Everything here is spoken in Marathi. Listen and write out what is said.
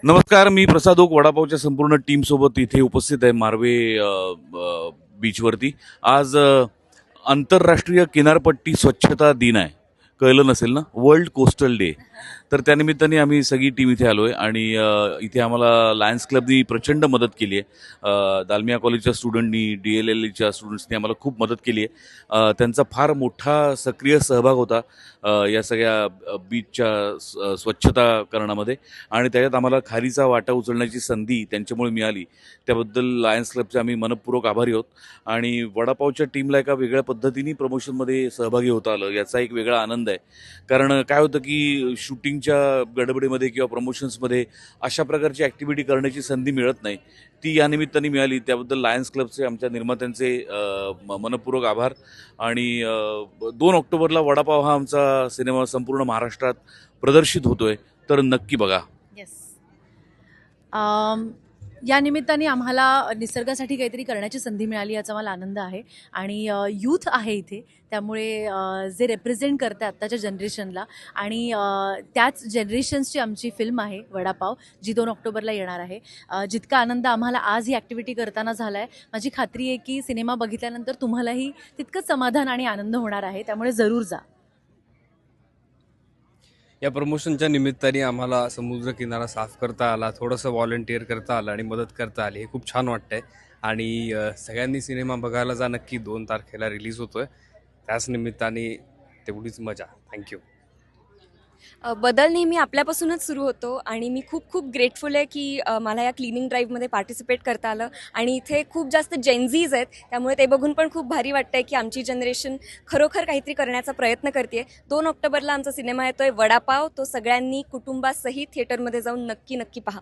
नमस्कार, मी प्रसाद ओक वडापावच्या संपूर्ण टीमसोबत इथे उपस्थित आहे मार्वे बीचवरती. आज आंतरराष्ट्रीय किनारपट्टी स्वच्छता दिन आहे. कळलं नसेल ना, वर्ल्ड कोस्टल डे. तर त्यानिमित्ताने आम्ही सगळी टीम इथे आलो आहे आणि इथे आम्हाला लायन्स क्लबनी प्रचंड मदत केली आहे. दालमिया कॉलेजच्या स्टुडंटनी, DLLच्या स्टुडंट्सनी आम्हाला खूप मदत केली आहे. त्यांचा फार मोठा सक्रिय सहभाग होता या सगळ्या बीचच्या स्वच्छता करण्यामध्ये आणि त्याच्यात आम्हाला खारीचा वाटा उचलण्याची संधी त्यांच्यामुळे मिळाली. त्याबद्दल लायन्स क्लबचे आम्ही मनःपूर्वक आभारी आहोत. आणि वडापावच्या टीमला एका वेगळ्या पद्धतीने प्रमोशनमध्ये सहभागी होता आलं याचा एक वेगळा आनंद आहे. कारण काय होतं की शूटिंगच्या गडबडीमध्ये किंवा प्रमोशन्समध्ये अशा प्रकारची ॲक्टिव्हिटी करण्याची संधी मिळत नाही. ती या निमित्ताने मिळाली. त्याबद्दल लायन्स क्लबचे आमच्या निर्मात्यांचे मनःपूर्वक आभार. आणि 2 ऑक्टोबरला वडापाव हा आमचा सिनेमा संपूर्ण महाराष्ट्रात प्रदर्शित होतोय, तर नक्की बघा. येस. या निमित्ताने आम्हाला निसर्गासाठी काहीतरी करण्याची संधी मिळाली याचा मला आनंद आहे. आणि यूथ आहे इथे, त्यामुळे जे रिप्रेझेंट करतात आत्ताच्या जनरेशनला आणि त्याच जनरेशन्सची आमची फिल्म आहे वडापाव, जी 2 ऑक्टोबरला येणार आहे. जितका आनंद आम्हाला आज ही ॲक्टिव्हिटी करताना झाला आहे, माझी खात्री आहे की सिनेमा बघितल्यानंतर तुम्हालाही तितकंच समाधान आणि आनंद होणार आहे. त्यामुळे जरूर जा. या प्रमोशनच्या निमित्ताने आम्हाला समुद्र किनारा साफ करता आला, थोडंसं व्हॉलंटिअर करता आलं आणि मदत करता आली. हे खूप छान वाटतंय. आणि सगळ्यांनी सिनेमा बघायला जा नक्की. 2 तारखेला रिलीज होतोय. त्याच निमित्ताने तेवढीच मजा. थँक्यू. बदल नेहमी आपल्यापासूनच सुरू होतो आणि मी खूप खूप ग्रेटफुल आहे की मला या क्लिनिंग ड्राईव्हमध्ये पार्टिसिपेट करता आलं. आणि इथे खूप जास्त जेनझीज आहेत, त्यामुळे ते बघून पण खूप भारी वाटतं आहे की आमची जनरेशन खरोखर काहीतरी करण्याचा प्रयत्न करते आहे. 2 ऑक्टोबरला आमचा सिनेमा येतो आहे वडापाव. तो सगळ्यांनी कुटुंबासहित थिएटरमध्ये जाऊन नक्की नक्की पहा.